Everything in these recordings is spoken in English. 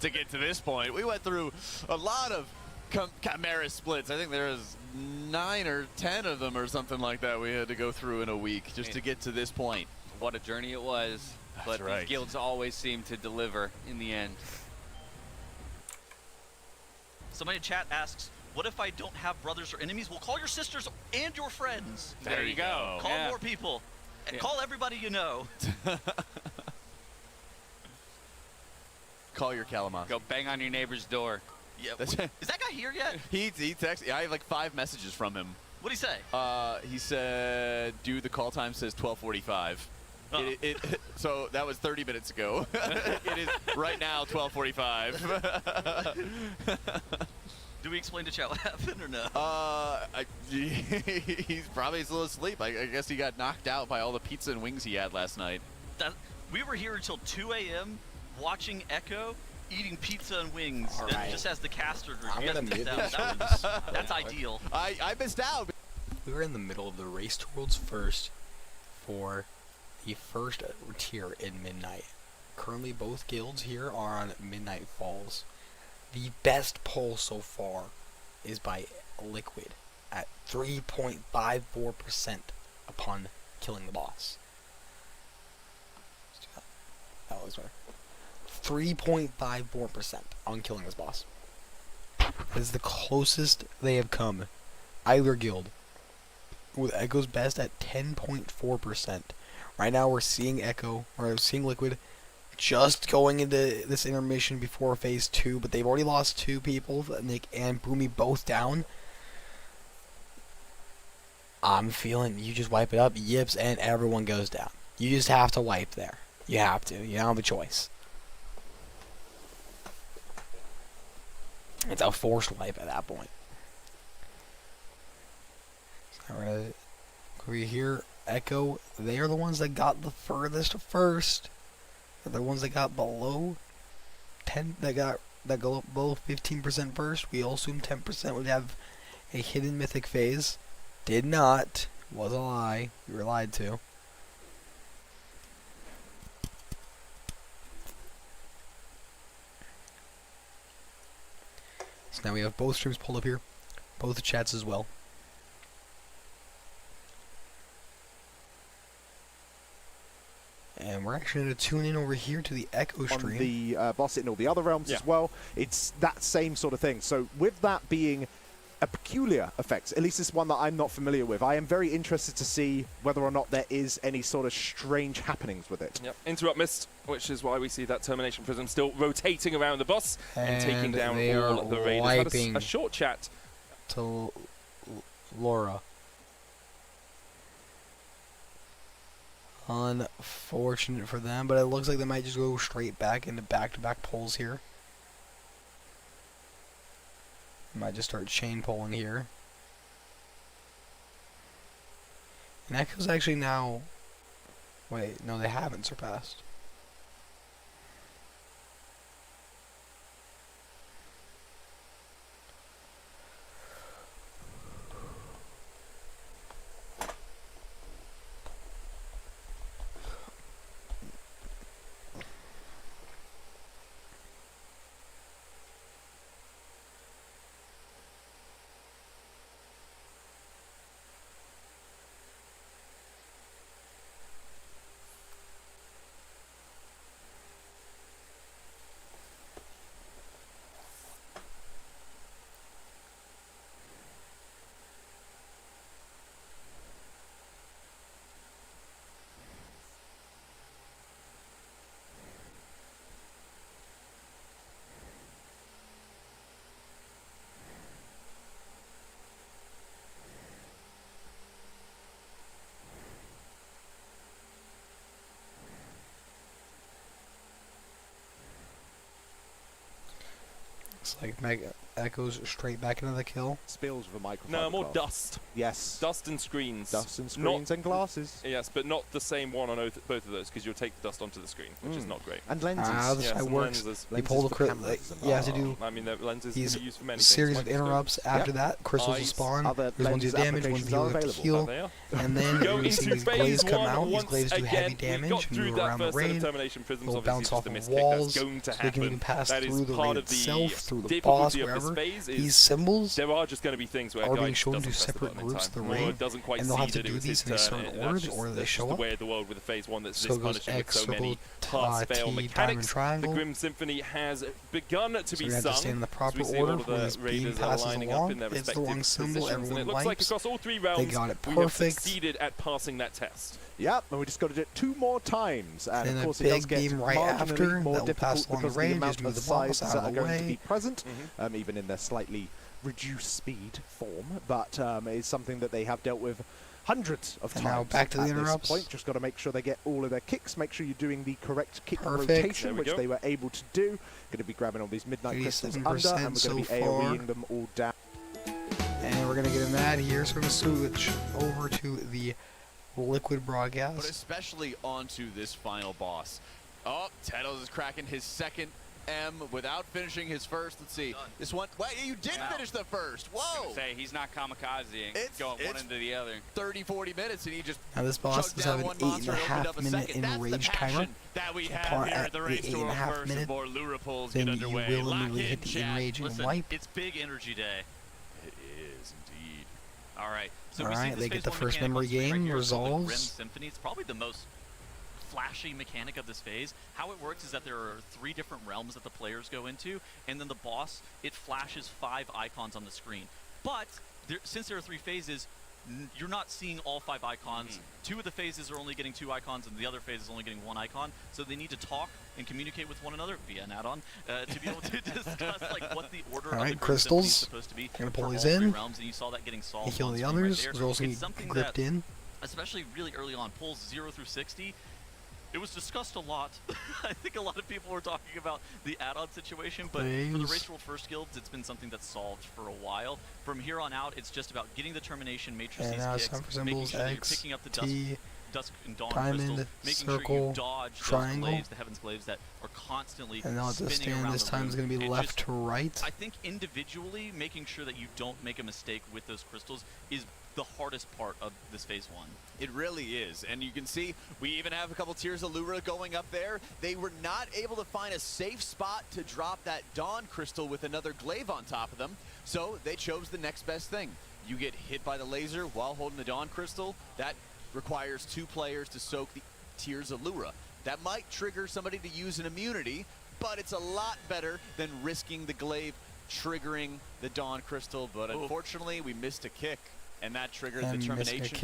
to get to this point. We went through a lot of Chimera splits. I think there was 9 or 10 of them or something like that we had to go through in a week just to get to this point. What a journey it was. But these guilds always seem to deliver in the end. Somebody in chat asks, what if I don't have brothers or enemies? Well, call your sisters and your friends. There you go. Call more people. And call everybody you know. Call your Kalamazoo. Go bang on your neighbor's door. Yeah. Is that guy here yet? He texted. I have like 5 messages from him. What'd he say? He said, dude, the call time says 12:45. So that was 30 minutes ago. It is right now 12:45. Do we explain to chat what happened or no? He's probably still asleep. I guess he got knocked out by all the pizza and wings he had last night. We were here until 2 a.m. watching Echo eating pizza and wings, just as the caster. That's ideal. I missed out. We were in the middle of the race to Worlds First for the first tier in Midnight. Currently, both guilds here are on Midnight Falls. The best pull so far is by Liquid at 3.54% upon killing the boss. Let's do that. That was better. 3.54% on killing this boss. That is the closest they have come. Either guild. With Echo's best at 10.4%. Right now we're seeing Liquid just going into this intermission before phase 2, but they've already lost 2 people, Nick and Boomy both down. I'm feeling you just wipe it up, yips, and everyone goes down. You just have to wipe there. You have to. You don't have a choice. It's a forced wipe at that point. Alright. Over here, Echo, they are the ones that got the furthest first. They're the ones that got below 10, that go below 15% first. We all assumed 10% would have a hidden mythic phase. Did not. Was a lie. We were lied to. So now we have both streams pulled up here. Both chats as well. And we're actually going to tune in over here to the Echo stream. On the boss in all the other realms as well. It's that same sort of thing. So with that being a peculiar effect, at least it's one that I'm not familiar with, I am very interested to see whether or not there is any sort of strange happenings with it. Yep. Interrupt Mist, which is why we see that Termination Prism still rotating around the boss and taking down all of the raiders. Had a short chat to Laura. Unfortunate for them, but it looks like they might just go straight back into back-to-back pulls here. Might just start chain pulling here. And Echo's actually now... Wait, no, they haven't surpassed. looks like Echo's straight back into the kill. Spills with a microfiber. No, more glass. dust. Yes. Dust and screens. Dust and screens and glasses. Yes, but not the same one on both of those, because you'll take the dust onto the screen, which is not great. And lenses. This Yeah, how it some works. lenses. They pull the you have to Oh. do I mean, the lenses these can be used for many series things. of interrupts. After that, crystals will eyes, spawn. other There's one do lens damage, one applications are do available. heal, There they are. and then Go you're into seeing these phase glaives come one out. These once glaives do again. heavy We damage got and through move that around the first set of raid. termination prisms. They'll Obviously, bounce just off a of mistake. walls, That's going to so they can happen. even pass That is through the part raid of the itself, through the boss, difficulty of this wherever. phase. These symbols There are just going to be things where are being Guy shown doesn't to press the separate button in groups time, of the or raid, doesn't quite and they'll see have to that it do was these his in a turn, certain and order, that's just- or they that's show just the up. way of the world with the phase one that's So this it goes punishing with X, so many circle, pass-fail T, mechanics. diamond, The triangle. Grim Symphony has begun to So be we have to sung. stay in the As proper we see all order of when the this beam raiders are passes lining along. up in their It's the respective wrong symbol, positions, and everyone it looks like wipes. across all three They realms got it we have perfect. succeeded at passing that test. Yep, and we just got to do it 2 more times. And And of a course, it does big get beam right marginally after more that will pass difficult along the because of the range, amount just move of the boss sides out that of are the going to way. be present, even in their slightly reduced speed form. But it's something that they have dealt with hundreds of And times. now back to the at interrupts. This point. Just got to make sure they get all of their kicks. Make sure you're doing the correct kick Perfect. rotation, There we which go. they were able to do. Going to be grabbing all these midnight crystals 87% under, and we're going to be so far. AoEing them all down. And we're gonna get a mad here, so we're gonna switch over to the liquid But broadcast. especially onto this final boss. Oh, Tedos is cracking his second M without finishing his first. Let's see. Done. This one. Wait, you did Wow. finish the first. I was Whoa! gonna say he's not kamikaze It's- going one it's- into the other. 30, 40 minutes, and he just Now this boss chugged is down having one an monster, opened 8.5 up a minute second. That's the enraged passion timer. that we So have part here at at the the rainstorm 8.5 first minute, before Lura pulls then get you underway. will Lock immediately in, hit the chat. enraging Listen, wipe. it's big energy day. It is indeed. All right. So All we see right, this they get phase the one first mechanic on memory screen right game, here. It's called the Grim resolves. Symphony. It's probably the most flashy mechanic of this phase. How it works is that there are 3 different realms that the players go into, and then the boss, it flashes 5 icons on the screen. But since there are 3 phases, you're not seeing all 5 icons. 2 of the phases are only getting 2 icons, and the other phase is only getting 1 icon. So they need to talk and communicate with one another via an add-on to be able to discuss like what the order of Alright, the Grim Symphony is crystals. supposed to be Gonna for pull all these 3 in. realms, and you saw that getting solved. You kill on the screen right others. there. They're also It's gonna something get gripped that, in. especially really early on, pulls 0 through 60. It was discussed a lot. I think a lot of people were talking about the add-on situation, but for the Please. Race World First Guilds, it's been something that's solved for a while. From here on out, it's just about getting the termination matrices And now it's kicks, time for making symbols sure that you're X, picking up the T, dusk and dawn diamond, crystals, making sure circle, you dodge triangle. those glaives, the heavens glaives that are constantly And now it's a spinning stand. around This the time is room. gonna be It left just- to right. I think individually, making sure that you don't make a mistake with those crystals is the hardest part of this phase 1. It really is, and you can see we even have a couple tiers of Lura going up there. They were not able to find a safe spot to drop that Dawn Crystal with another glaive on top of them, so they chose the next best thing. You get hit by the laser while holding the Dawn Crystal. That requires 2 players to soak the tiers of Lura. That might trigger somebody to use an immunity, but it's a lot better than risking the glaive triggering the Dawn Crystal, but unfortunately we missed a kick. And that triggered And the missing a termination.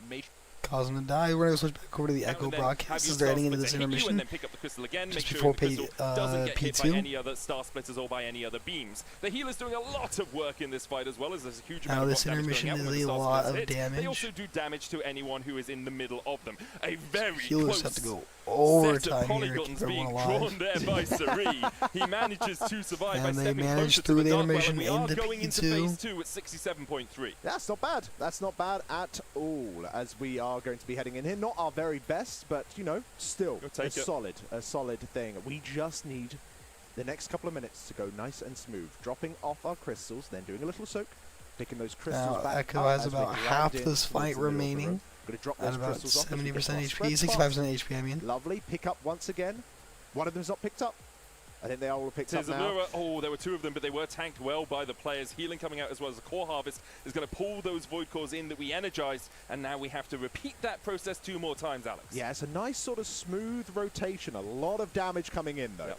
kick. Cause him to die. We're gonna switch back over to the Echo broadcast as they're heading into this intermission. And then pick up the crystal again, Just make sure before the crystal doesn't get hit by P2. any other star splitters or by any other beams. The healer's doing a lot of work in this fight as well, as there's a huge Now amount this of damage intermission going out when is the a star lot splitters of hit. damage. They also do damage to anyone who is in the middle of them. A very Healers close have to go set overtime of here to polygons keep being everyone drawn alive. there by Sari. He manages to survive by And they stepping managed closer through to the the dark well, intermission and we are into going into P2. phase 2 at 67.3. That's not bad. That's not bad at all, as we are going to be heading in here. Not our very best, but, you know, still You'll take a solid thing. We just need the next couple of minutes to go nice and smooth. Dropping off our crystals, then doing a little soak, picking those crystals Now back Echo up has as we're about dragged half in this towards fight the middle of the remaining. room. Gonna drop At those about crystals off as we get 70% our HP, spread 65% HP, I mean. Lovely. Pick up once again. One of them's not picked up. I think they are all picked up Tis now. Allura. Oh, there were 2 of them, but they were tanked well by the players. Healing coming out as well as the Core Harvest is going to pull those Void Cores in that we energized, and now we have to repeat that process 2 more times, Alex. Yeah, it's a nice sort of smooth rotation. A lot of damage coming in, though,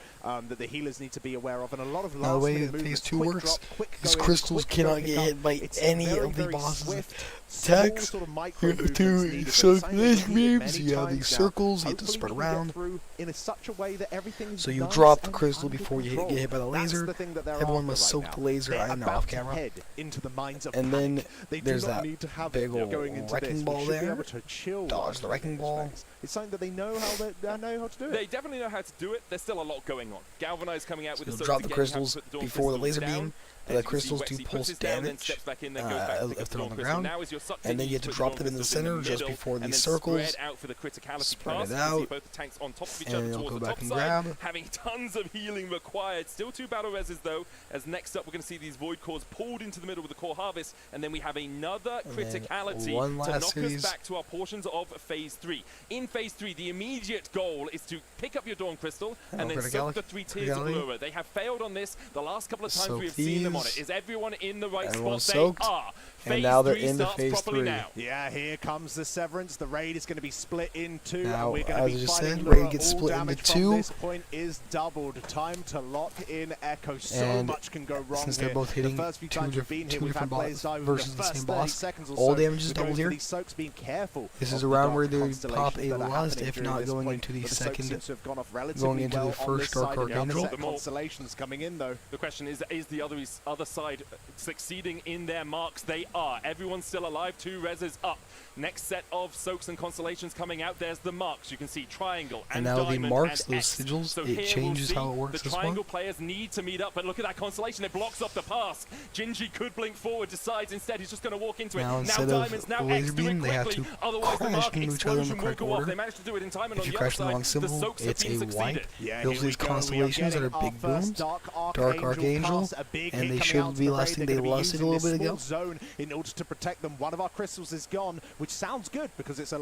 that the healers need to be aware of, and a lot of Now the way last-minute phase movements. 2 Quick works, drop, quick these go in, crystals quick cannot go get pick hit up. by It's any very, of the very bosses' swift, attacks. small sort of micro You have movements to needed, but soak same these as we did beams, many you have times these now. circles, you have to Hopefully spread we can get around. through in such a way that everything's So you nice drop the and crystals crystal under before you control. get hit by the That's laser. the thing that they're Everyone after must right soak now. the laser. They're I know about off to camera. head into the minds of And panic. then They do there's not that need to have big it ol' going into wrecking this. ball We should be there. able to chill Dodge the while wrecking in this ball. phase. It's something that they know how to do it. They definitely know how to do it. There's still a lot going on. Galvanize coming out with You'll the drop soaks the again, you have to crystals put the Dawn before the crystals laser down. beam. As The you can see, crystals Wexy do puts pulse his down, then damage steps back in, then goes back to pick up if the they're on Dawn the crystal. ground. Now as you're sucked And in, then you have to put the drop Dawn them in the crystals center just middle, before and these then circles. spread out for the criticality Spread pass. it You can see out. both the tanks on top of each And other they'll towards go the back top and side, grab. having tons of healing required. Still 2 battle reses though, as next up we're going to see these Void Cores pulled into the middle with the Core Harvest, and then we have another And then criticality one to last knock us series. back to our portions of Phase 3. In Phase 3, the immediate goal is to pick up your Dawn Crystal and then soak the 3 tiers of Lura. They have failed on this the last couple of times Soak we have seen them on these. it. Is everyone in the right Everyone spot? soaked. They are. And Phase now they're 3 into starts Phase properly 3. now. Yeah, here comes the Severance. The raid is going to be split in two. Now, and we're going as to I be just fighting said, Lura. raid gets All split into damage two. from this point is doubled. Time to lock in Echo. So And much can go wrong since here. they're both hitting the first few two times we've been here, two we've had different players die within versus the the first same 30 boss, seconds or all so. damage is We're going doubled for here. these soaks, being careful. This of is a the round dark where they pop constellations a that are lust, happening if during not this going point. into the But soaks second, seems to have gone off relatively into well the on first this Dark side, and we have a Archangel. set of constellations coming in though. The question is the other side succeeding in their marks? They are. Everyone's still alive. 2 reses up. Next set of soaks and constellations coming out. There's the marks. You can see triangle and now the diamond marks, and those X. sigils, So it here changes we'll see how it works the as well. triangle players need to meet up, but look at that constellation. It blocks off the pass. Gingy could blink forward, decides instead he's just going to walk into Now it. instead Now of diamonds, now laser X, do beam, it they have quickly. to Otherwise the crash mark into each other in the explosion will correct go off. order. They managed to do it in time, and If on you the crash other the wrong side, the symbol, soaks have it's been a succeeded. white. Yeah, Those here we these go. We are constellations that are getting big our first booms, Dark Dark Archangel, pass, a big and hit they coming should out to be the raid. lusting. They're They gonna be lusted a using little this bit ago. full zone in order to protect them. One of our crystals is gone, which sounds good because it's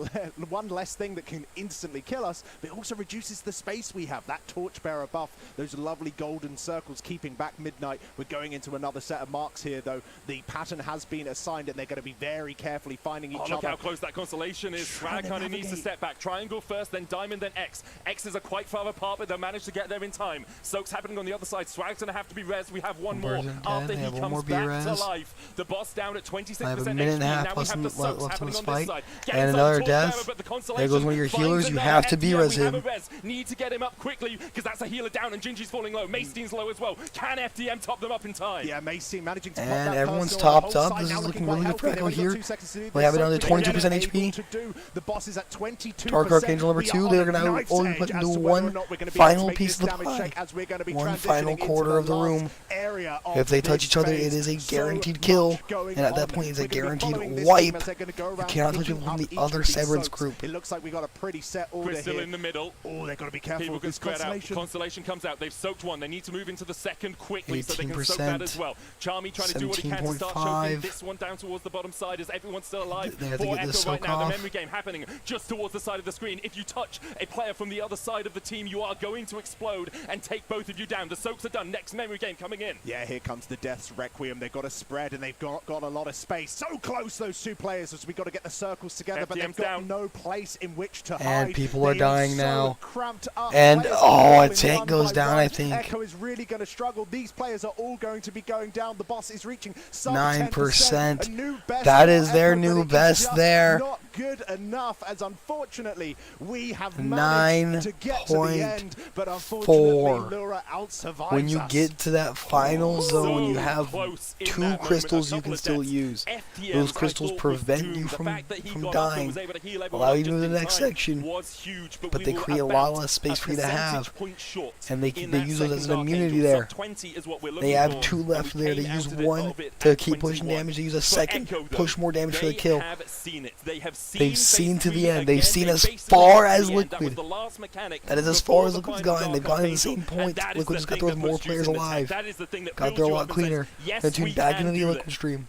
one less thing that can instantly kill us, but it also reduces the space we have. That torchbearer buff, those lovely golden circles keeping back Midnight. We're going into another set of marks here, though. The pattern has been assigned, and they're going to be very carefully finding each Look other. how close that constellation is. Trying Swag to kind of needs to navigate. step back. Triangle first, then Diamond, then X. X's are quite far apart, but they'll manage to get there in time. Soak's happening on the other side. Swag's going to have to be res. We have one more Version 10, after they he have one comes more back to B-res. life. The boss down at 26% I have a HP. minute and a half Now we left have in- the soaks left in happening this on fight. this side. And Gets another on death. Torchbearer, but the There constellation goes one of your finds healers. You another have to B-res FDM. We have him. a res. Need to get him up quickly because that's a healer down and Gingy's falling low. Maystein's low as well. Can FDM top them up in time? Yeah, Macy managing to pop And that everyone's personal on the topped whole up. side, This now is looking quite really good for healthy. Echo They've only got here. 2 seconds to do We this. have it down to Something 22% they're HP. able to do. The boss is at 22%. Dark Archangel number We 2, are they're on a gonna knife's only edge put as into to whether or one not we're gonna be able to final make piece this of the damage pie. check as we're gonna be One transitioning final into quarter the of the last room. area of If they touch this each other, phase. it is a So guaranteed much kill. going And at that on. point, it's a We're gonna be guaranteed following this wipe. team as they're gonna go around cannot touch it picking from up the each other of these Severance soaks. group. It looks like we got a pretty set order Crystal here. in the middle. Oh, they've got to be careful. People can This spread out. constellation. Constellation comes out. They've soaked one. They need to move into the second quickly so they can soak 18%, that as well. Charmy trying to do what he can to start choking 17.5. this one down towards the bottom side. Is everyone still alive? They have to For get this Echo right soak now, off. the memory game happening just towards the side of the screen. If you touch a player from the other side of the team, you are going to explode and take both of you down. The soaks are done. Next memory game coming in. Yeah, here comes the Death's Requiem. They've got to spread and they've got a lot of space. So close, those two players, as we got to get the circles together, but they've FDM's got down. no place in which to And hide. people are They dying so now. cramped up. And, Players oh, are a falling tank one goes by down, one. I think. Echo is really going to struggle. These players are all going to be going down. The boss is reaching sub 9%. 10%. A new best That for is their Echo, new but it is best just there. Not good enough, as unfortunately we have managed to get to the end, but unfortunately 9.4. Lura out-survives When you us. get to that final zone, you So have close in 2 that moment. crystals A you couple can of still deaths. use. FDMs, Those I crystals thought, was prevent doomed. you The from fact that he got up and dying. was able to heal everyone Allow up you to just move to in the next time section. was huge, But we they were create a about lot less space a for you to have. percentage point short And they in they that use it as second an immunity Archangel. there. Sub 20 is what we're They looking have for, 2 and left we there. They came use out of it 1 of it to at keep pushing 21. damage. They use a For second, Echo, though, push more damage for the they kill. have seen it. They have seen They've phase seen to the 3 end. They've again. seen They as basically far got to as the end. That was Liquid. the last mechanic That is as before far as the Liquid's final gone. They've Dark gone to the same Archangel, point. and that is Liquid the just got thing there that with more puts you players in the tank. alive. That is the thing that Got builds there a you lot up and says, cleaner. yes, They're we back can into the do Liquid this. stream.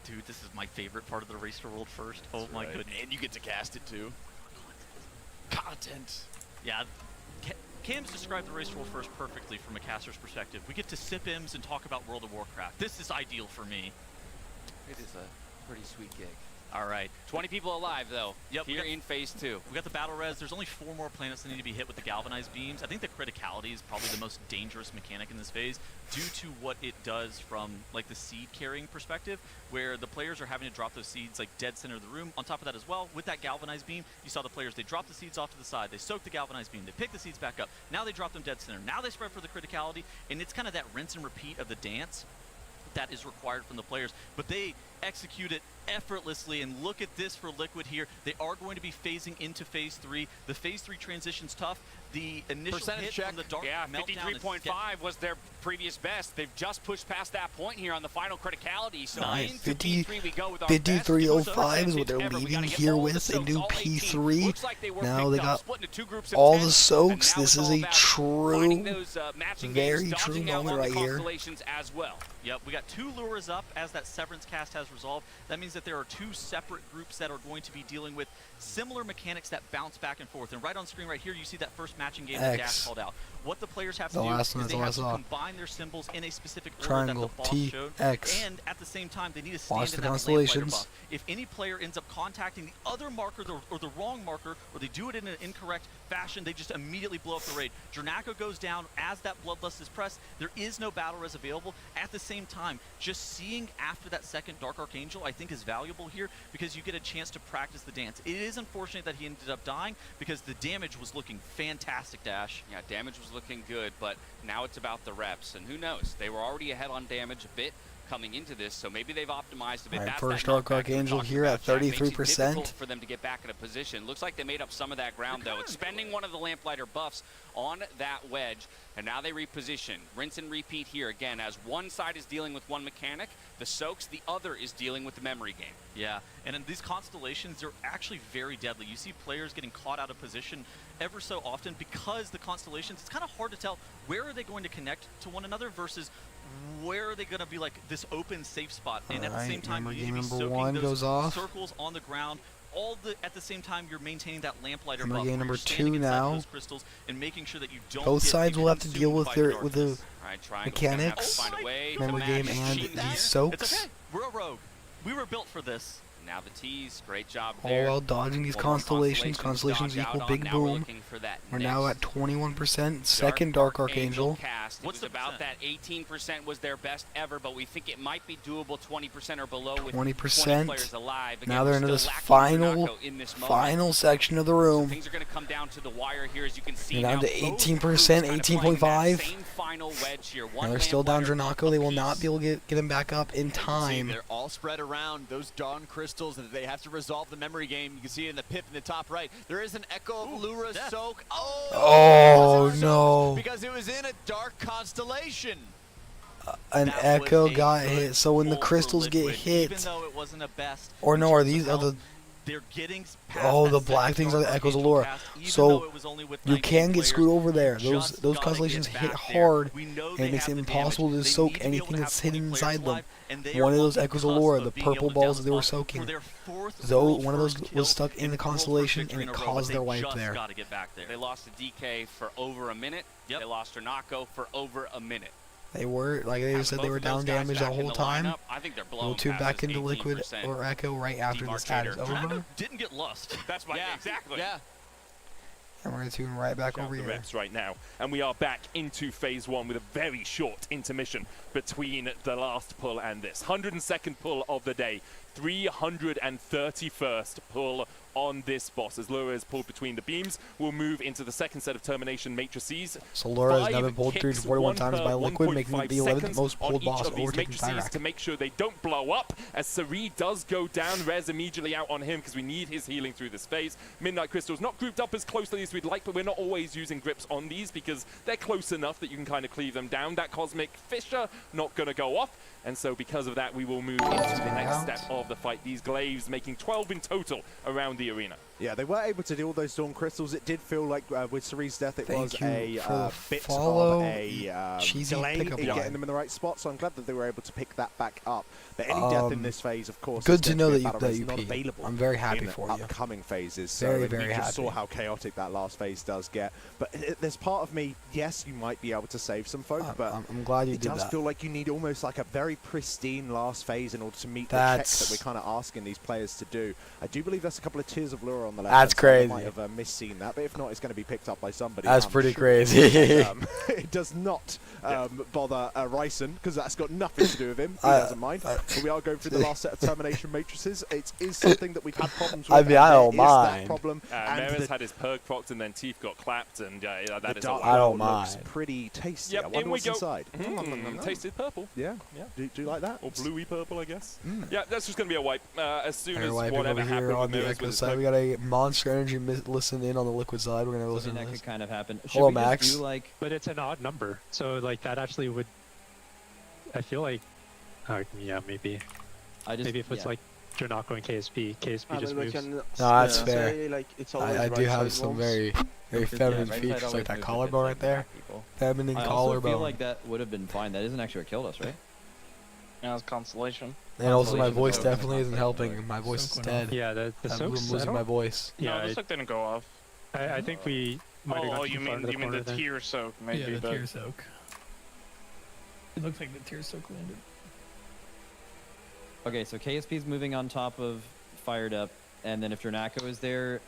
Dude, this is my favorite part of the Race to World first. Oh my goodness. And you get to cast it too. Content. Yeah, Cam's described the Race to World first perfectly from a caster's perspective. We get to sip Ims and talk about World of Warcraft. This is ideal for me. It is a pretty sweet gig. All right. 20 people alive, though, Yep, here in Phase 2. We got the battle res. There's only 4 more planets that need to be hit with the galvanized beams. I think the criticality is probably the most dangerous mechanic in this phase due to what it does from like the seed carrying perspective, where the players are having to drop those seeds like dead center of the room. On top of that as well, with that galvanized beam, you saw the players, they drop the seeds off to the side, they soak the galvanized beam, they pick the seeds back up. Now they drop them dead center. Now they spread for the criticality, and it's kind of that rinse and repeat of the dance that is required from the players, but they execute it effortlessly. And look at this for Liquid here. They are going to be phasing into Phase 3. The Phase 3 transition's tough. The initial Percentage hit check. from the Dark Yeah, Meltdown is 53.5 was their previous best. They've just pushed past that point here on the final criticality. So Nice. into P3 we go with our 53.05 is what they're leaving here with into P3. Now they got all the soaks. This is a true, very true moment right here. As well. Yep, we got 2 lures up as that Severance cast has resolved. That means that there are 2 separate groups that are going to be dealing with similar mechanics that bounce back and forth. And right on screen right here, you see that first matching game that Dash called out. What the players have to do is they have to combine their symbols in a specific order Triangle, that the boss T, showed. X. And at the same time, they need to stand Watch in the that constellations. lamplighter buff. If any player ends up contacting the other marker or the wrong marker, or they do it in an incorrect fashion, they just immediately blow up the raid. Dranaco goes down as that Bloodlust is pressed. There is no battle res available. At the same time, just seeing after that second Dark Archangel, I think is valuable here because you get a chance to practice the dance. It is unfortunate that he ended up dying because the damage was looking fantastic, Dash. Yeah, damage was looking good, but now it's about the reps. And who knows? They were already ahead on damage a bit coming into this, so maybe they've optimized a bit. All right, That's first that Dark knockback Archangel we're talking here at about, Jack. Makes it 33%. difficult for them to get back in a position. Looks like they made up some of that ground, though. Expending one of the Lamplighter buffs on that wedge, and now they reposition. Rinse and repeat here again, as one side is dealing with one mechanic, the soaks, the other is dealing with the memory game. Yeah, and in these constellations, they're actually very deadly. You see players getting caught out of position ever so often because the constellations, it's kind of hard to tell where are they going to connect to one another versus where are they going to be like this open safe spot. And at the same time, you need to be number soaking 1 those goes off. circles on the ground. At the same time, you're maintaining that lamplighter Memory buff. game where number you're standing 2 inside now. those crystals and making sure that you don't Both get sides will have to deal with consumed by with the darkness. All right, Triangle's gonna have to mechanics, find a way to memory match game, and Sheet the here. soaks. It's okay. We're a rogue. We were built for this. Now the T's, great job All there. while dodging these One more constellations. constellation to Constellations dodge equal out big on. Now we're boom. looking for that We're now next at 21%. Second Dark Archangel. Cast. It What's was the about percent? that 18% was their best ever, but we think it might be doable 20% or below with 20%. 20 players alive. Again, Now they're we're into still this lacking final, Dranaco in this moment. final section of the So room. things are going to come down to the wire here, as you can see. They're down now to both 18%, groups kind of playing that 18.5. same final wedge here. Now One they're still down Lamplighter Dranaco. They will apiece. not be able to get him back up in You see time. they're all spread around those Dawn Crystals that they have to resolve the memory game. You can see it in the pip in the top right. There is an Echo of Lura death. soak. Oh, Because it was no. Because it was in a dark constellation. An That was Echo a got good hit. So when the pull for crystals get Liquid. Even hit, though it wasn't a best, or in no, are terms of these are the health, they're getting past Oh, that the second black things are Dark the Echoes of Archangel Lura. cast, even So though it was only with you 19 can get players. screwed over there. Just Those gotta constellations get hit back there. hard, We know and they it makes have it the impossible damage. to They soak need to be able anything to have that's hidden 20 inside players them. alive, and they One are of those on Echoes of cusp Lura, of the being able purple to balls down that they were the ball for soaking. their fourth Though world one of those first was kill stuck in the and world first constellation, victory and in it a row, but caused they their wipe just there. gotta get back there. They lost to DK for over a minute. Yep. They lost Dranaco for over a minute. They were, like they Having said, both they were of those down guys damage the back in whole time. lineup, I think they're blowing We'll tune past back this into Liquid 18% or Echo right after this ad is demarcator. over. Didn't get lust. That's right, Yeah, exactly. Yeah. And we're going to tune right back Out over the here. reps right now, and we are back into phase 1 with a very short intermission between the last pull and this 102nd pull of the day, 331st pull on this boss. As Lura is pulled between the beams, we'll move into the second set of termination matrices. So Lura has now been 5 pulled kicks, 341 one times per by Liquid, 1.5 making it the 11th seconds most on pulled each boss, of these overtaking matrices Tyrak. to make sure they don't blow up. As Sari does go down, Rez immediately out on him because we need his healing through this phase. Midnight Crystal's not grouped up as closely as we'd like, but we're not always using grips on these because they're close enough that you can kind of cleave them down. That Cosmic Fissure not going to go off, and so because of that, we will move into the next step of the fight. These glaives making 12 in total around the arena. Yeah, they were able to do all those Dawn Crystals. It did feel like with Cere's death, it Thank was you a for the bit follow, of a cheesy delay in pickup getting line. them in the right spot. So I'm glad that they were able to pick that back up. But any death in this phase, of course, good is to going know be a that you- battle that race you not peed. available. I'm very happy in for you. upcoming phases. Very, So very we just saw happy. how chaotic that last phase does get. But there's part of me, yes, you might be able to save some folk, but I'm glad you it did does that. feel like you need almost like a very pristine last phase in order to meet the checks that we're kind of asking these players to do. I do believe there's a couple of Tears of Lure on the left. That's I crazy. might have misseen that, but if not, it's going to be picked up by somebody. That's I'm pretty sure. crazy. It does not bother Ryson, because that's got nothing to do with him. He doesn't mind. But we are going through the last set of termination matrices. It is something that we've had problems with. I mean, I don't there is that mind. problem. And Maris the had his perk procced and then Teeth got clapped, and that is a dark I don't world looks mind. pretty tasty. Yep, I wonder in we what's go. inside. Tasted purple. Yeah. Yeah. Do you like that? Or bluey purple, I guess. Mm. Yeah, that's just going to be a wipe. As soon as Wiping whatever over here happened on with the Maris Echo with his side. perk. We got a Monster Energy listen in on the Liquid side. We're gonna listen Something to that this. could kind of happen. Should Hello, we just Max. do like But it's an odd number, so like that actually would. I feel like, yeah, maybe maybe if it's like Dronako and KSP just moves. No, that's fair. Say, like, it's always I do right have side some rolls. very feminine right side features, always like that moves if collarbone it's, right like, there. people. Feminine I also collarbone. feel like that would have been fine. That isn't actually what killed us, right? Yeah, it's constellation. And also, my Constellation voice is open, definitely isn't constellation helping. My voice is Soak went dead. Yeah, the I'm soaks. I losing my don't. voice. Yeah, No, the soak didn't go off. I think we might have Oh, gone you too far into mean the corner the there. tear soak, maybe. Yeah, the but tear soak. It looks like the tear soak landed. Okay, so KSP's moving on top of Fired Up, and then if Dronako is there,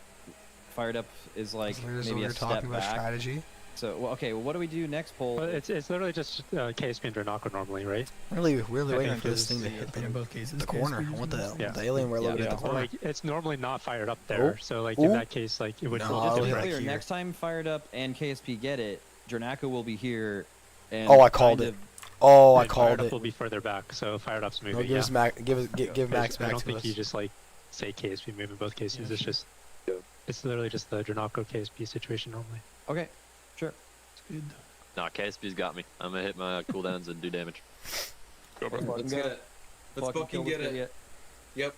Fired Up is like So here's what maybe we're a step talking about back. strategy. So okay, well, what do we do next, Poll? Well, it's literally just KSP and Dronako normally, right? Really I waiting think for this there's- thing to hit In the, both cases. the KSP corner. I uses want the, Yeah. the alien we're Yeah, looking at the yeah. Well, corner. like it's normally not fired up there, so like Ooh. in that case, like it would No, feel Just to be I'll different. hit clear, here. next time Fired Up and KSP get it, Dronako will be here. And Oh, I called kind it. of- Oh, I And called Fired Up it. will be further back, so Fired Up's No, moving. give us Max. Give Max I back don't to think us. you just like say KSP move in both cases. It's just it's literally just the Dronako KSP situation normally. Okay, sure. It's good. Nah, KSP's got me. I'm gonna hit my cooldowns and do damage. Go, bro. Let's get it. Let's fucking get it. Yep.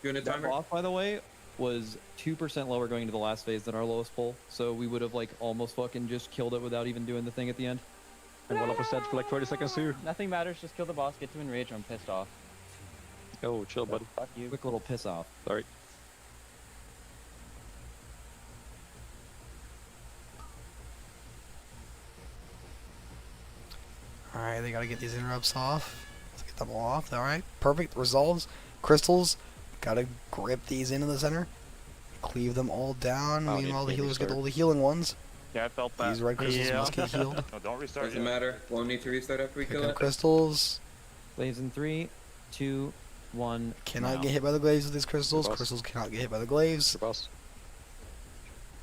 You in a That timer? boss, by the way, was 2% lower going into the last phase than our lowest pull, so we would have like almost fucking just killed it without even doing the thing at the end. And 1% for like 40 seconds too. Nothing matters, just kill the boss, get to enrage, I'm pissed off. Oh, chill, buddy. Fuck you. Quick little piss off. Sorry. Alright, they gotta get these interrupts off. Let's get them all off. Alright, perfect. Resolves. Crystals. Gotta grip these into the center. Cleave them all down. Oh, Meanwhile, the need healers get restart. all the healing ones. yeah, I felt that. These red crystals Yeah. must get healed. Oh, don't restart Doesn't yet. matter. Won't need to restart after we Pick kill up it. crystals. Waves in 3, 2, 1. Cannot now. get hit by the glaives with these crystals. boss. Crystals cannot get hit by the glaives. Boss.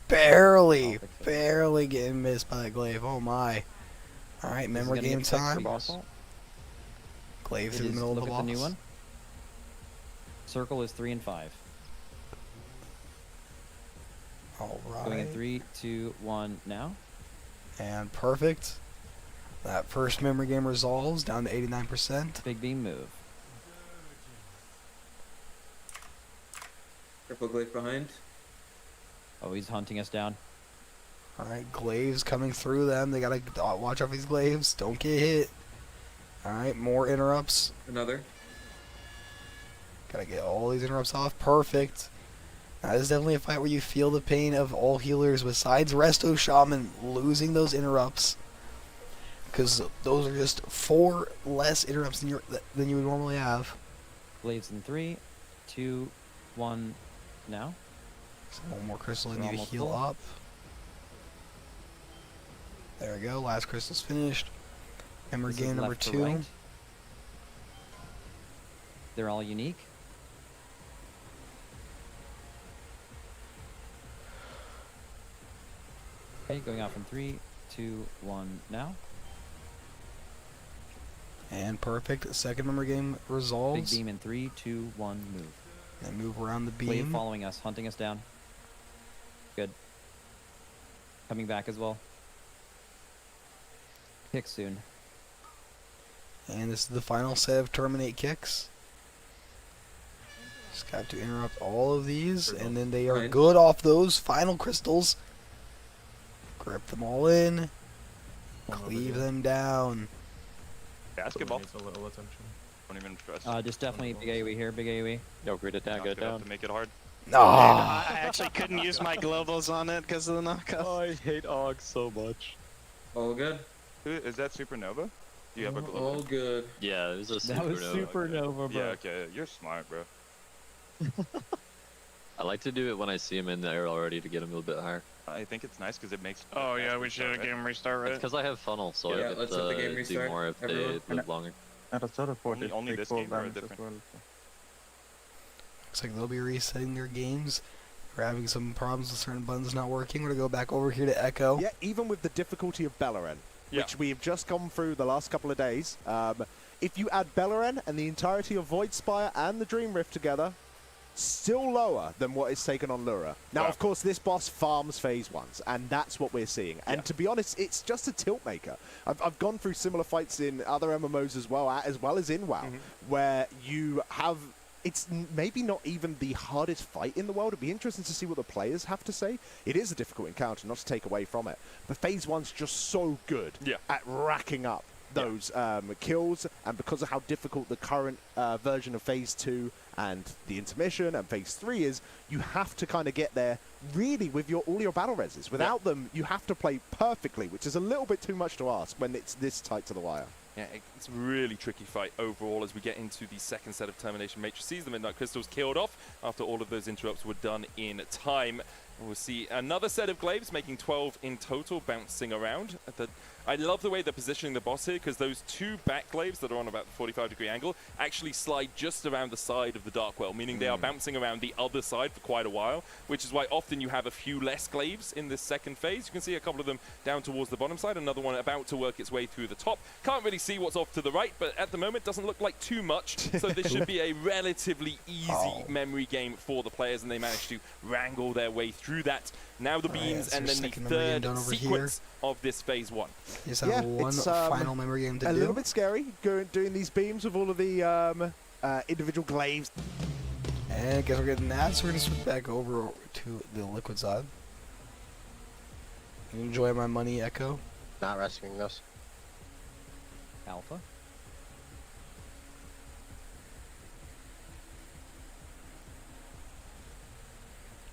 Barely, I'll fix it. barely getting missed by that glaive. Oh my. Alright, This is memory gonna game get fixed, time. boss. Glaive It through the is- middle of look the at boss. the new one. Circle is 3 and 5. Going in Alright. 3, 2, 1, now. And perfect. That first memory game resolves down to 89%. Big beam move. Triple glaive behind. Oh, he's hunting us down. Alright, glaives coming through them. They gotta watch out for these glaives. Don't get hit. Alright, more interrupts. Another. Gotta get all these interrupts off. Perfect. Now, this is definitely a fight where you feel the pain of all healers besides Resto Shaman losing those interrupts. Because those are just 4 less interrupts than you would normally have. Blades in 3, 2, 1, now. So one more crystal I We're need to almost heal full. up. There we go. Last crystal's finished. Memory This is game number left to 2. right. They're all unique. Okay, going off in 3, 2, 1, now. And perfect. Second memory game Big resolves. beam in 3, 2, 1, move. And move around the Wave beam. following us, hunting us down. Good. Coming back as well. Kick soon. And this is the final set of terminate kicks. Just got to interrupt all of these, and then they are Right. good off those final crystals. Grip them all in. Cleave them down. Basketball. Needs a little attention. Don't even trust. Just definitely big AoE here, big AoE. Yo, grid it down, get it down. To make it hard. Ah. I actually couldn't use my globals on it because of the knockoff. Oh, I hate Og so much. All good. Is that Supernova? Do you have a global? All good. Yeah, it was a That was supernova. supernova, Yeah, bro. okay. You're smart, bro. I like to do it when I see him in the air already to get him a little bit higher. I think it's nice because it makes. Oh yeah, we should have game restart, It's right? because I have funnel, so Yeah, I get let's let the game to do restart, more if everyone. they live longer. Only this game or different? Looks like they'll be resetting their games. We're having some problems with certain buttons not working. We're gonna go back over here to Echo. Yeah, even with the difficulty of Beleren, Yeah. which we've just gone through the last couple of days, if you add Beleren and the entirety of Void Spire and the Dream Rift together, still lower than what is taken on Lura. Now, Wow. of course, this boss farms phase ones, and that's what we're seeing. And to be honest, it's just a tilt maker. I've gone through similar fights in other MMOs as well as in WoW, where you have... It's maybe not even the hardest fight in the world. It'd be interesting to see what the players have to say. It is a difficult encounter, not to take away from it. But phase one's just so good at racking up those kills, and because of how difficult the current version of phase 2 and the intermission and phase 3 is, you have to kind of get there really with all your battle reses. Without them, you have to play perfectly, which is a little bit too much to ask when it's this tight to the wire. Yeah, it's a really tricky fight overall as we get into the second set of Termination Matrices. The Midnight Crystals killed off after all of those interrupts were done in time. We'll see another set of glaives, making 12 in total, bouncing around. I love the way they're positioning the boss here, because those two back glaives that are on about the 45-degree angle actually slide just around the side of the Dark Well, meaning they are bouncing around the other side for quite a while, which is why often you have a few less glaives in this second phase. You can see a couple of them down towards the bottom side, another one about to work its way through the top. Can't really see what's off to the right, but at the moment doesn't look like too much, so this should be a relatively easy memory game for the players, and they managed to wrangle their way through that. Now the beams, and then the third sequence of this phase 1. You just have one final memory game to do. A little bit scary, doing these beams with all of the individual glaives. And I guess we're getting that, so we're going to switch back over to the liquid side. You enjoy my money, Echo? Not rescuing this. Alpha.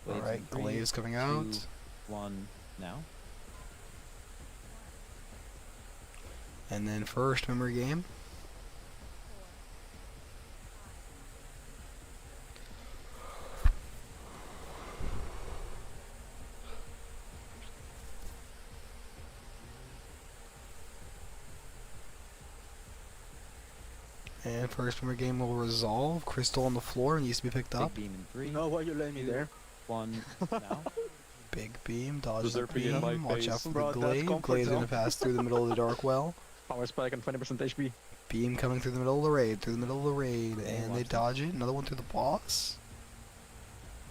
Alright, glaives coming out. 1 now. And then first memory game. And first memory game will resolve. Crystal on the floor needs to be picked up. Big beam in 3. No, why you letting me there? 1 now. Big beam, dodge the Deserping in my beam, watch face. out for Bro, the that's glaive. comfort Glaive's zone. gonna pass through the middle of the dark well. Power spike and 20% HP. Beam coming through the middle of the raid, and they watch dodge it. Another one through the boss.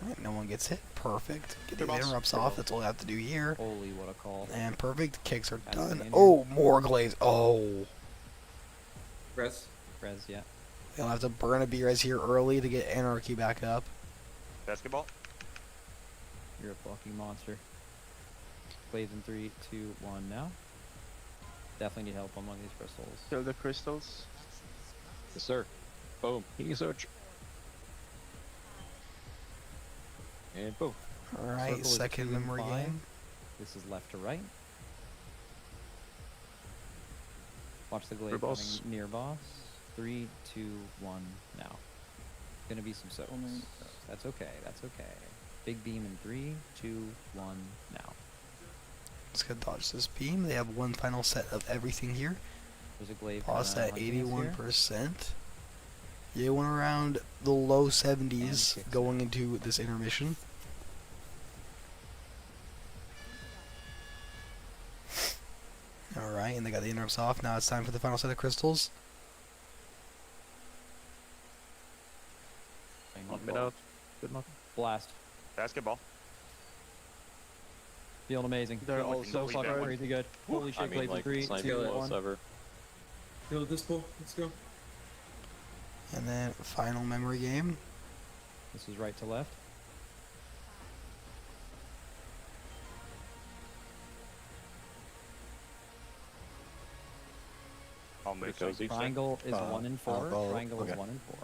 Alright, no one gets hit. Perfect. Get the interrupts off, that's all I have to do here. Holy, what a call. And perfect, kicks are That's done. the injury. Oh, more glaives. Oh. Res. Res, yeah. They'll have to burn a B-res here early to get Anarchy back up. Basketball. You're a fucking monster. Glaives in 3, 2, 1 now. Definitely need help on one of these crystals. Kill the crystals. Yes, sir. Boom. Healing surge. And boom. Alright, Circle is second 2 and memory 5. game. This is left to right. Watch the glaive For boss. coming near boss. 3, 2, 1 now. Gonna be some soaks. That's okay, that's okay. Big beam in 3, 2, 1 now. Let's go dodge this beam. They have one final set of everything here. There's a glaive Boss kinda at hunting us here. 81%. Yeah, went around the low 70s kicks going into this intermission. Alright, and they got the interrupts off. Now it's time for the final set of crystals. Knock it out. Good knock. Blast. Basketball. Feeling amazing. They're Feeling all so so fucking bad. crazy good. Holy shit, I mean, glaive in like, 3, sniper 2, close 1. ever. Kill this pull. Let's go. And then final memory game. This is right to left. Triangle is 1 and 4. Triangle is 1 and 4.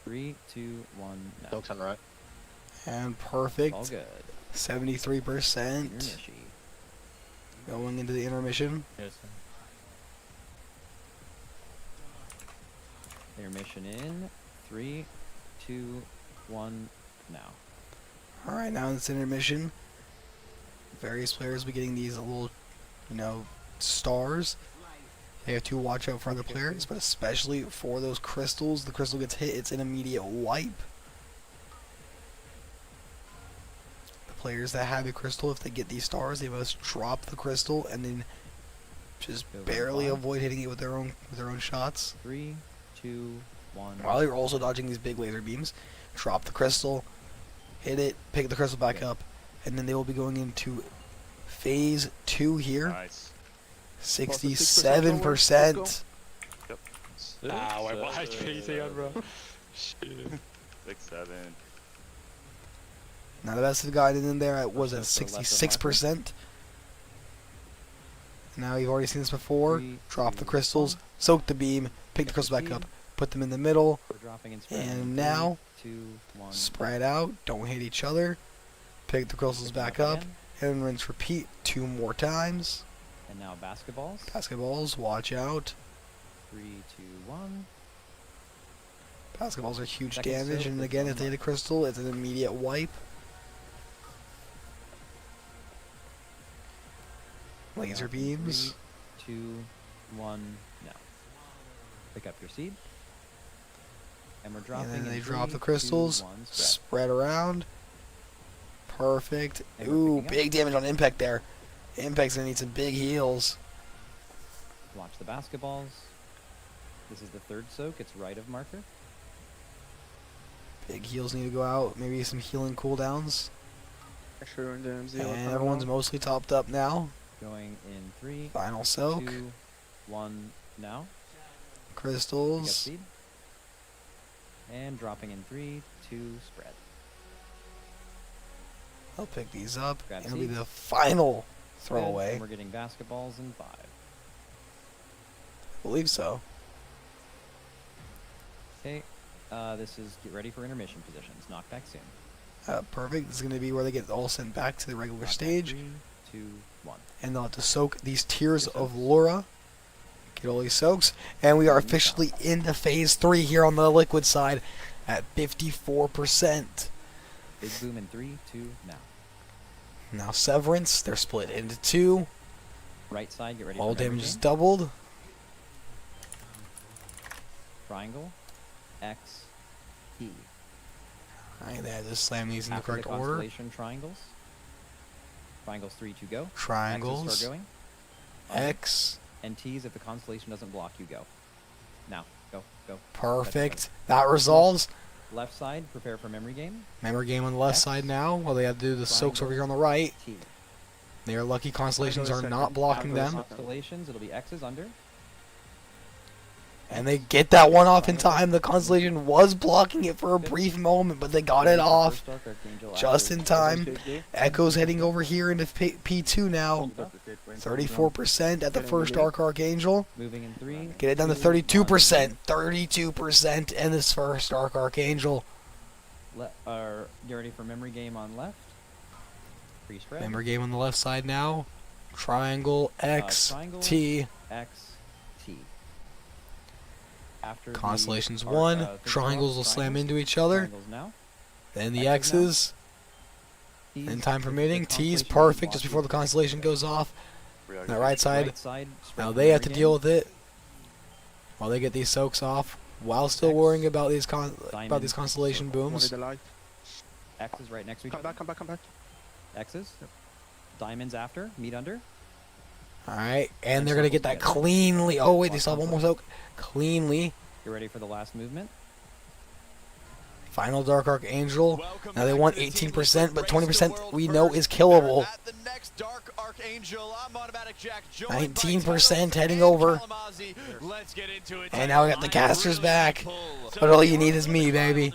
3, 2, 1, now. Soaks on right. And perfect. All good. 73%. Intermission. Going into the intermission. Yes, sir. Intermission in 3, 2, 1, now. Alright, now in this intermission, various players will be getting these little, stars. They have to watch out for other players, but especially for those crystals. The crystal gets hit, it's an immediate wipe. The players that have a crystal, if they get these stars, they must drop the crystal and then just barely avoid hitting it with their own shots. 3, 2, 1. While you're also dodging these big laser beams, drop the crystal, hit it, pick the crystal back up, and then they will be going into phase 2 here. Nice. 67%. Yep. Ah, why am I chasing on, bro? 6, 7. Now the best of the guy in there was at 66%. Now you've already seen this before. Drop the crystals, soak the beam, pick the crystals back up, put them in the middle, and now spread out. Don't hit each other. Pick the crystals back up, and rinse repeat 2 more times. And now basketballs. Basketballs, watch out. 3, 2, 1. Basketballs are huge Second damage, soak and is again, on if they hit a crystal, it's an immediate wipe. Laser beams. 3, 2, 1, now. Pick up your seed. And we're dropping. And then they in drop 3, the crystals. 2, 1, Spread around. Perfect. And we're Ooh, picking up. big damage on Impact there. Impact's gonna need some big heals. Watch the basketballs. This is the 3rd soak. It's right of marker. Big heals need to go out. Maybe some healing cooldowns. And everyone's mostly topped up now. Going in 3, Final soak. 2, 1, now. Pick up Crystals. seed. And dropping in 3, 2, spread. I'll pick these up. Grab It'll be seeds. the final Good. throwaway. And we're getting basketballs in 5. I believe so. Okay. This is get ready for intermission positions. Knockback soon. Perfect. This is going to be where they get all sent back to the regular Knockback stage. 3, 2, 1. And they'll have to soak these tiers of Laura. Get all these soaks. And we are officially into phase 3 here on the liquid side at 54%. Big boom in 3, 2, now. Now Severance, they're split into 2. Right side, get ready All for memory damage is game. doubled. Triangle, X, T. Alright, they have to slam these in the After correct the order. constellation triangles. Triangles 3, 2, go. X's Triangles. start going. X. And T's if the constellation doesn't block you, go. Now, go, go. Perfect. That resolves. Left side, prepare for memory game. Memory game on the left X. side now, while they have to do the soaks over here on the right. T. They are lucky constellations are not blocking them. Constellations, it'll be X's under. And they get that one off in time. The constellation was blocking it for a brief moment, but they got it off just in time. Echo's heading over here into P2 now. 34% at the first Dark Archangel. Moving in 3. Get it down to 32%. 32% in this first Dark Archangel. Get ready for memory game on left. Pre-spread. Memory game on the left side now. Triangle, X, triangle, T. X, T. After Constellations the, 1. Triangles will slam into each other. Now. Then the X's. And time permitting. T's perfect just before the constellation goes off. On the right side. Now they have to deal with it while they get these soaks off, while still worrying about these constellation booms. X's right next to each other. Come back. X's. Diamonds after. Meet under. Alright, and they're going to get that cleanly. Oh wait, they still have one more soak. Cleanly. Get ready for the last movement. Final Dark Archangel. Now they want 18%, but 20% we know is killable. 19% heading over. And now we got the casters back. But all you need is me, baby.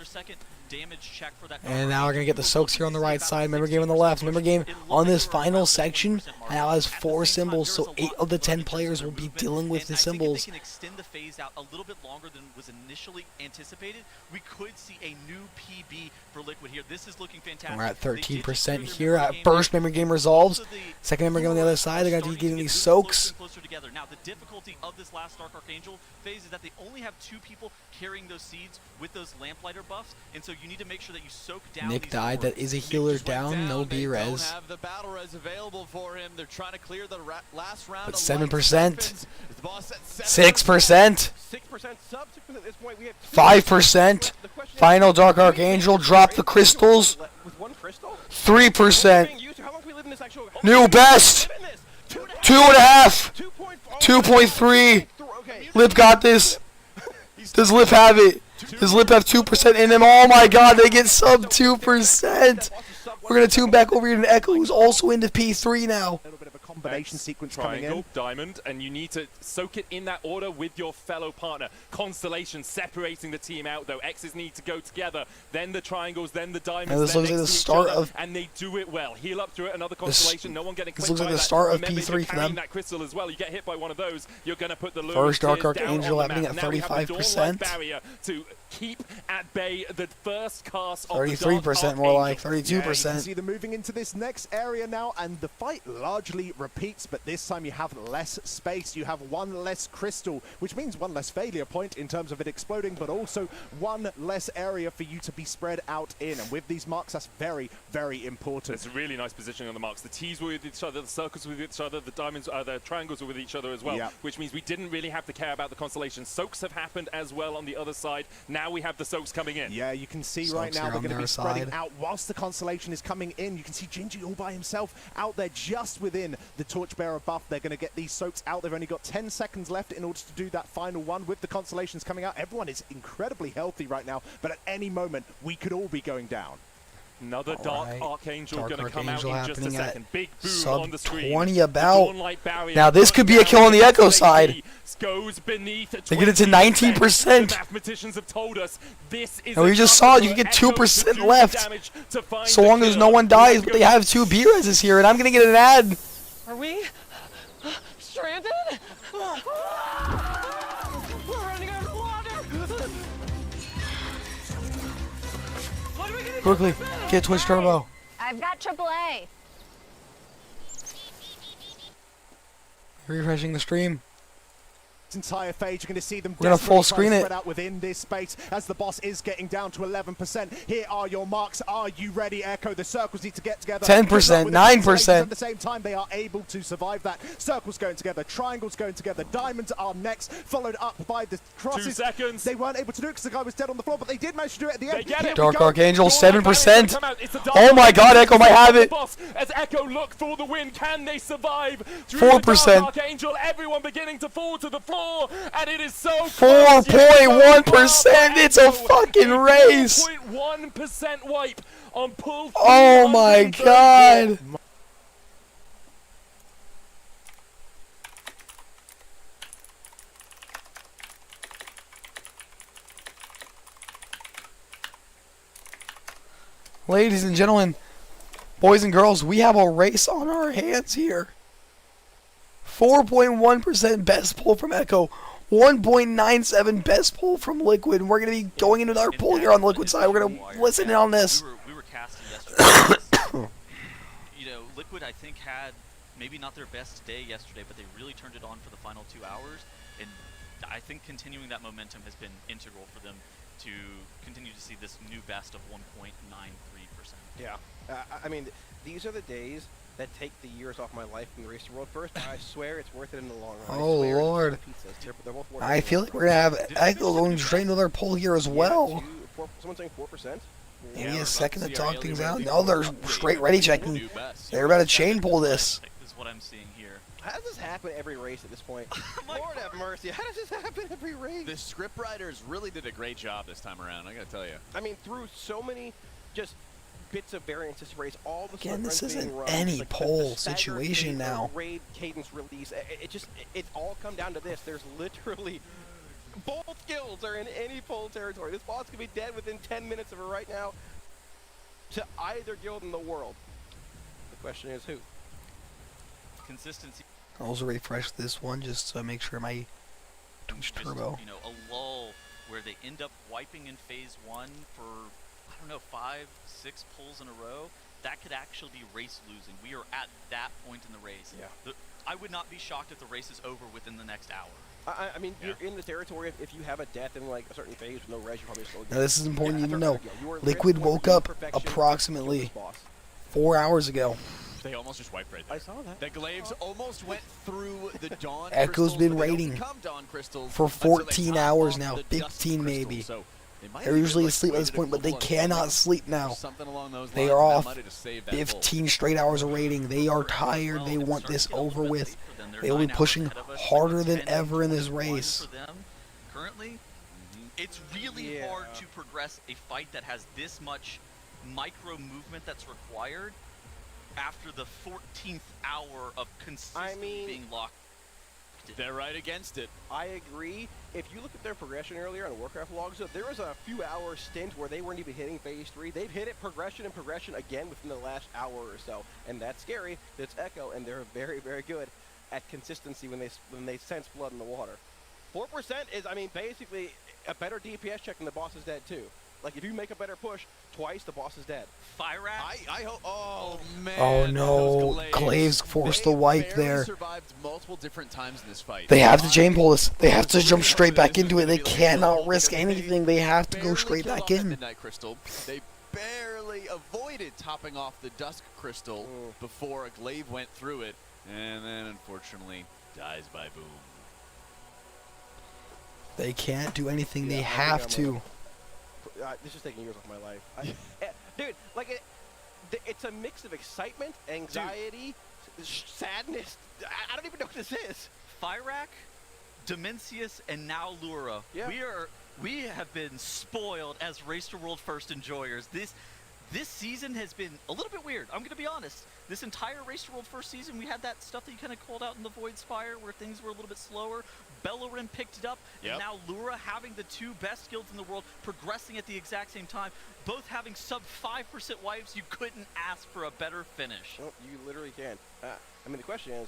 damage check for that. And now we're going to get the soaks here on the right side. Member game on the left. Member game on this final section now has 4 symbols, so 8 of the 10 players will be dealing with the symbols. They can extend the phase out a little bit longer than was initially anticipated. We could see a new PB for Liquid here. This is looking fantastic. We're at 13% here. At first member game resolves. Second member game on the other side. They're going to be getting these soaks. Now, the difficulty of this last Dark Archangel phase is that they only have 2 people carrying those seeds with those Lamplighter buffs, and so you need to make sure that you soak down. Nick died. That is a healer down. No They B-res. don't have the battle res available for him. They're trying to clear the last round. But of 7%. life seconds. The boss at 6%. 6% sub 6% at this point. We have 5%. Final Dark Archangel. Drop the crystals. with 1 crystal. 3%. How long can we live in this actual? New best. 2.5. 2.3. Lip got this. Does Lip have it? Does Lip have 2% in him? Oh my god, they get sub 2%. We're going to tune back over here to Echo, who's also into P3 now. Combination sequence coming Triangle, in. Diamond, and you need to soak it in that order with your fellow partner. Constellation separating the team out, though. X's need to go together. Then the triangles, then the diamonds. And this then looks like the next to each start other, of. and they do it well. Heal up through it. Another constellation. No one getting. This looks like the start of Remember, P3 you're for carrying them. that crystal as well. You get hit by one of those, you're going to put the First Dark Lurid Tears Archangel down on the happening map. at Now we have the 35%. Dawn-like barrier to keep at bay the first cast of the 33% more like, Yeah, you can 32%. see them moving into this next area now, and the fight largely repeats, but this time you have less space. You have 1 less crystal, which means 1 less failure point in terms of it exploding, but also 1 less area for you to be spread out in. And with these marks, that's very, very important. It's a really nice positioning on the marks. The T's were with each other, the circles were with each other, the diamonds, the triangles were with each other as well, Yep. which means we didn't really have to care about the constellation. Soaks have happened as well on the other side. Now we have the soaks coming in. Yeah, you can see Soaks right now here they're on going to their be spreading side. out whilst the constellation is coming in. You can see Gingy all by himself out there just within the Torchbearer buff. They're going to get these soaks out. They've only got 10 seconds left in order to do that final one. With the constellations coming out, everyone is incredibly healthy right now, but at any moment we could all be going down. Another Dark Archangel Dark going to come out Archangel in just a happening at second. Big boom sub on the screen. 20 about. Dawn-like barrier Now this could be a put kill on the down Echo against side. AP. Goes beneath They get it to 19%. 19%. The mathematics have told us this is And we just saw you can get 2% left. So long as no one dies, but they have 2 B-reses here, and I'm going to get an ad. Are we stranded? We're running out of water. What are we gonna Quickly, get Twitch Turbo. I've got AAA. Refreshing the stream. This entire phase, you're going to see them We're gonna full screen it. spread out within this space as the boss is getting down to 11%. Here are your marks. Are you ready, Echo? The circles need to get together. 10%, Good luck with the 9%. constellations. At the same time, they are able to survive that. Circles going together, triangles going together, diamonds are next, followed up by the crosses. 2 seconds. They weren't able to do it because the guy was dead on the floor, but they did manage to do it at the end. get Here it. we Dark go. Archangel, Dawn-like barrier 7%. come out. It's the Oh my god, Echo might have it. Boss, as Echo look for the win, can they survive? 4%. Archangel, everyone beginning to fall to the floor, and it is so 4.1%. It's a fucking race. 4.1% wipe on pull. Oh my god. Ladies and gentlemen, boys and girls, we have a race on our hands here. 4.1% best pull from Echo. 1.97 best pull from Liquid. We're going to be going into our pull here on the Liquid side. We're going to listen in on this. We were casting yesterday. You know, Liquid, I think, had maybe not their best day yesterday, but they really turned it on for the final 2 hours. And I think continuing that momentum has been integral for them to continue to see this new best of 1.93%. Yeah. I mean, these are the days that take the years off my life in the Race to World first, but I swear it's worth it in the long run. Oh, Lord. They're both worth I it. feel like we're going to have Echo going straight into their pull here as well. Someone's saying 4%? Give me a second to talk things out. No, they're straight ready checking. They're about to chain pull this. Is what I'm seeing here. How does this happen every race at this point? Lord have mercy. How does this happen every race? The script writers really did a great job this time around, I gotta tell you. I mean, through so many just bits of variance this race, all the Again, this runs being isn't run, any like poll the staggered situation cadence, now. Raid cadence release. It's all come down to this. There's literally Both guilds are in any full territory. This boss could be dead within 10 minutes of it right now to either guild in the world. The question is who? Consistency. I'll also refresh this one just to make sure my Twitch Just, Turbo. you know, a lull where they end up wiping in phase 1 for, I don't know, 5, 6 pulls in a row. That could actually be race losing. We are at that point in the race. Yeah. I would not be shocked if the race is over within the next hour. I mean, you're in the territory. If you have a death in like a certain phase with no res, you probably slow down. Now this is important you to know. You are Liquid literally woke up perfection to approximately kill this boss. 4 hours ago. They almost just wiped right there. I saw that. The Glaives almost went through the Dawn Echo's crystals, been but they don't raiding become Dawn crystals for until they 14 top hours off now, the 15 Dusk crystal. maybe. So they might They're have usually like asleep at this waited a point, but they couple of cannot minutes sleep now. or something along those They lines, are and that off might have just saved that pull. 15 straight hours of raiding. They are tired. They want this over with. They will be pushing harder than ever in this race. For them, currently, it's really hard to progress a fight that has this much micro movement that's required after the 14th hour of consistently being locked. They're right against it. I agree. If you look at their progression earlier on Warcraft logs, there was a few hour stint where they weren't even hitting phase 3. They've hit it progression and progression again within the last hour or so, and that's scary. It's Echo, and they're very, very good at consistency when they sense blood in the water. 4% is, I mean, basically a better DPS check than the boss is dead too. Like if you make a better push twice, the boss is dead. Fire I hope. Oh man. Oh no, Glaives forced the wipe there. Survived multiple different times in this fight. They have to chain pull this. They have to jump straight back into it. They cannot risk anything. They have to go straight back in. Midnight Crystal. They barely avoided topping off the Dusk Crystal before a Glaive went through it, and then unfortunately dies by boom. They can't do anything. They have to. This is taking years off my life. Dude, like it's a mix of excitement, anxiety, sadness. I don't even know what this is. Fyrakk, Dimensius, and now Lura. Yeah. We have been spoiled as Race to World First enjoyers. This season has been a little bit weird. I'm going to be honest. This entire Race to World First season, we had that stuff that you kind of called out in the Void Spire where things were a little bit slower. Bellerin picked it up, and now Lura having the two best guilds in the world progressing at the exact same time, both having sub 5% wipes. You couldn't ask for a better finish. No, you literally can. I mean, the question is,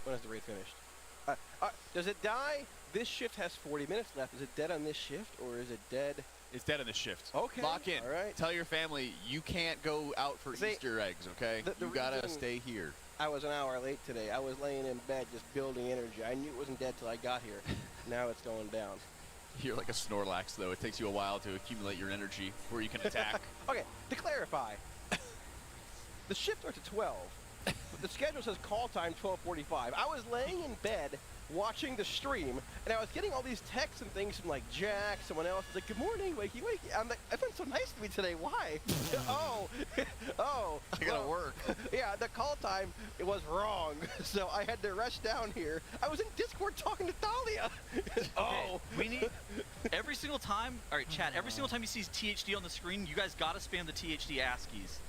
when is the raid finished? Does it die? This shift has 40 minutes left. Is it dead on this shift, or is it dead? It's dead on this shift. Okay. Lock in. All right. Tell your family you can't go out for Easter eggs, okay? You gotta stay here. I was an hour late today. I was laying in bed just building energy. I knew it wasn't dead till I got here. Now it's going down. You're like a Snorlax, though. It takes you a while to accumulate your energy before you can attack. Okay, to clarify, the shift starts at 12, but the schedule says call time 12:45. I was laying in bed watching the stream, and I was getting all these texts and things from like Jack, someone else. It's like, good morning, wakey, wakey. I'm like, I've been so nice to me today. Why? oh, I gotta work. Yeah, the call time, it was wrong. So I had to rush down here. I was in Discord talking to Thalia. We need every single time. All right, chat. Every single time you see THD on the screen, you guys gotta spam the THD ASCIIs.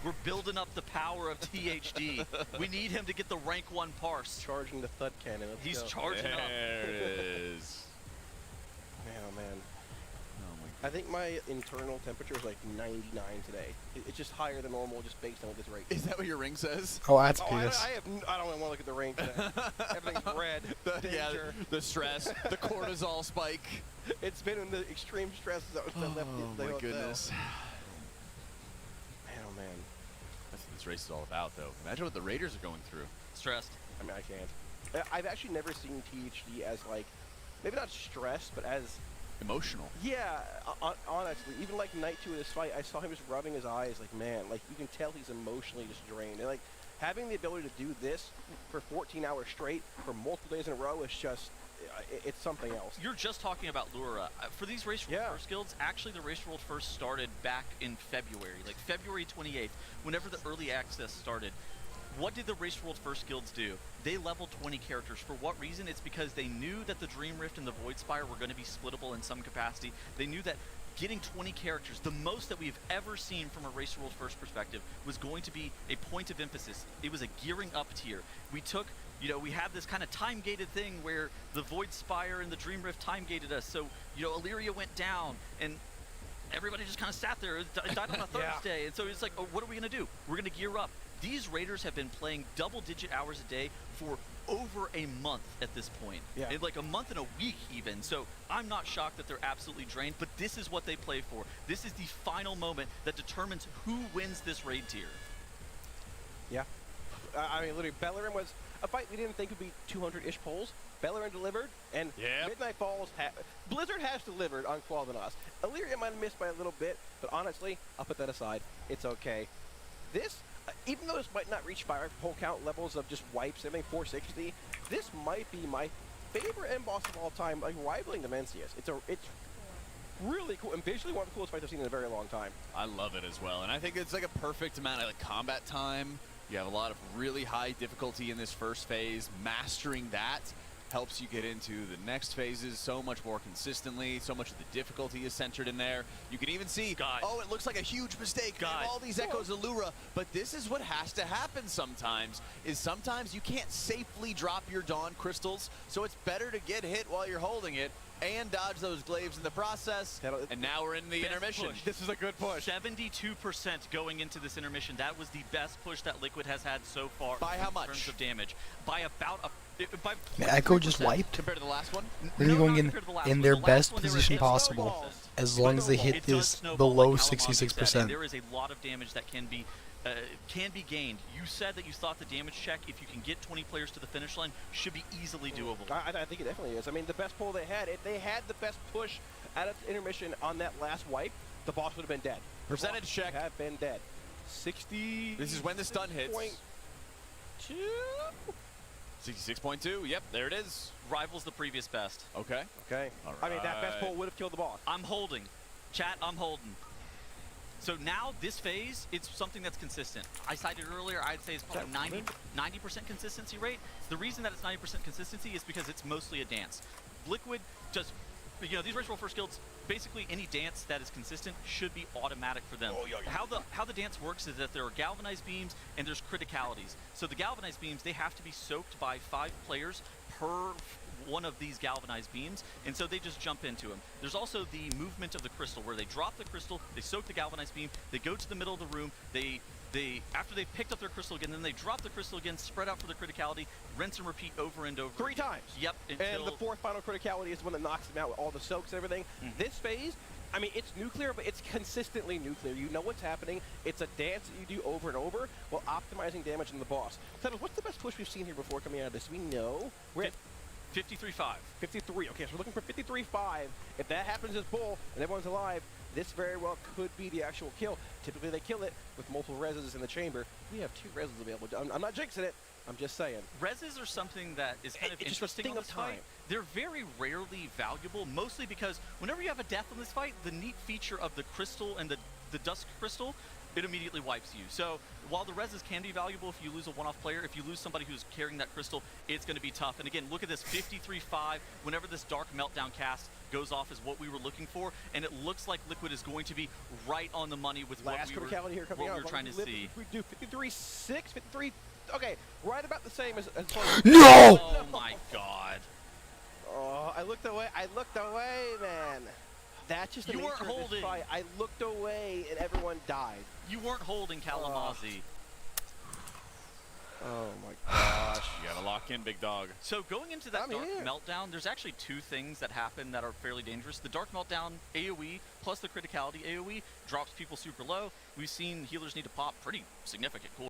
We're building up the power of THD. We need him to get the rank 1 parse. Charging the thud cannon. He's charging up. There it is. Man, oh man. I think my internal temperature is like 99 today. It's just higher than normal, just based on this rate. Is that what your ring says? Oh, that's I penis. don't want to look at the ring today. Everything's red. Danger. The stress, the cortisol spike. It's been in the extreme stress zone. Oh my goodness. Man, oh man. That's what this race is all about, though. Imagine what the Raiders are going through. Stressed. I mean, I can't. I've actually never seen THD as like, maybe not stressed, but as emotional. Yeah, honestly, even like night 2 of this fight, I saw him just rubbing his eyes. Like, man, like you can tell he's emotionally just drained. And like having the ability to do this for 14 hours straight for multiple days in a row is just, it's something else. You're just talking about Lura. For these Race World First guilds, actually the Race World First started back in February, like February 28th, whenever the early access started. What did the Race World First guilds do? They leveled 20 characters. For what reason? It's because they knew that the Dream Rift and the Void Spire were going to be splittable in some capacity. They knew that getting 20 characters, the most that we've ever seen from a Race World First perspective, was going to be a point of emphasis. It was a gearing up tier. We took, you know, we have this kind of time-gated thing where the Void Spire and the Dream Rift time-gated us. So, you know, Illyria went down, and everybody just kind of sat there. It died on a Thursday. And so it's like, oh, what are we going to do? We're going to gear up. These Raiders have been playing double-digit hours a day for over a month at this point. Yeah. Like a month and a week even. So I'm not shocked that they're absolutely drained, but this is what they play for. This is the final moment that determines who wins this raid tier. Yeah. I mean, literally, Bellerin was a fight we didn't think would be 200-ish pulls. Bellerin delivered, and Midnight Falls, Blizzard has delivered on Qual than us. Illyria might have missed by a little bit, but honestly, I'll put that aside. It's okay. This, even though this might not reach fire pull count levels of just wipes, everything 460, this might be my favorite end boss of all time, like rivaling the Mencius. It's really cool, and visually one of the coolest fights I've seen in a very long time. I love it as well, and I think it's like a perfect amount of like combat time. You have a lot of really high difficulty in this first phase. Mastering that helps you get into the next phases so much more consistently. So much of the difficulty is centered in there. You can even see, oh, it looks like a huge mistake. They have all these Echoes of Lura, but this is what has to happen sometimes, is sometimes you can't safely drop your Dawn Crystals, so it's better to get hit while you're holding it and dodge those glaives in the process. And now we're in the intermission. Push. This is a good push. 72% going into this intermission. That was the best push that Liquid has had so far. By how much? In terms of damage. By about a... By Echo just wiped. Compared to the last one? They're going in their best position possible, as long as they hit this below 66%. There is a lot of damage that can be gained. You said that you thought the damage check, if you can get 20 players to the finish line, should be easily doable. I think it definitely is. I mean, the best pull they had, if they had the best push out of the intermission on that last wipe, the boss would have been dead. Percentage check. Have been dead. 60. This is when the stun hits. 66.2. Yep, there it is. Rivals the previous best. Okay. Okay. All right. I mean, that best pull would have killed the boss. I'm holding. Chat, I'm holding. So now this phase, it's something that's consistent. I cited earlier, I'd say it's probably 90% consistency rate. The reason that it's 90% consistency is because it's mostly a dance. Liquid just, you know, these Race Roll First Guilds, basically any dance that is consistent should be automatic for them. How the dance works is that there are galvanized beams and there's criticalities. So the galvanized beams, they have to be soaked by 5 players per one of these galvanized beams, and so they just jump into them. There's also the movement of the crystal, where they drop the crystal, they soak the galvanized beam, they go to the middle of the room, they after they've picked up their crystal again, then they drop the crystal again, spread out for the criticality, rinse and repeat over and over. 3 times. Yep. And the 4th final criticality is the one that knocks them out with all the soaks and everything. This phase, I mean, it's nuclear, but it's consistently nuclear. You know what's happening. It's a dance that you do over and over while optimizing damage on the boss. So what's the best push we've seen here before coming out of this? We know we're at 53.5. 53. Okay, so we're looking for 53.5. If that happens as bull and everyone's alive, this very well could be the actual kill. Typically, they kill it with multiple reses in the chamber. We have 2 reses available. I'm not jinxing it. I'm just saying. Reses are something that is kind of interesting on this fight. They're very rarely valuable, mostly because whenever you have a death in this fight, the neat feature of the crystal and the Dusk Crystal, it immediately wipes you. So while the reses can be valuable if you lose a one-off player, if you lose somebody who's carrying that crystal, it's going to be tough. And again, look at this 53.5. Whenever this Dark Meltdown cast goes off is what we were looking for, and it looks like Liquid is going to be right on the money with what we were trying to see. We do 53.6, 53. Okay, right about the same as No! Oh my God. Oh, I looked away, man. That's just the nature of this fight. I looked away and everyone died. You weren't holding Kalamazi. Oh my gosh. You gotta lock in, big dog. So going into that Dark Meltdown, there's actually 2 things that happen that are fairly dangerous. The Dark Meltdown AoE plus the criticality AoE drops people super low. We've seen healers need to pop pretty significant cooldown.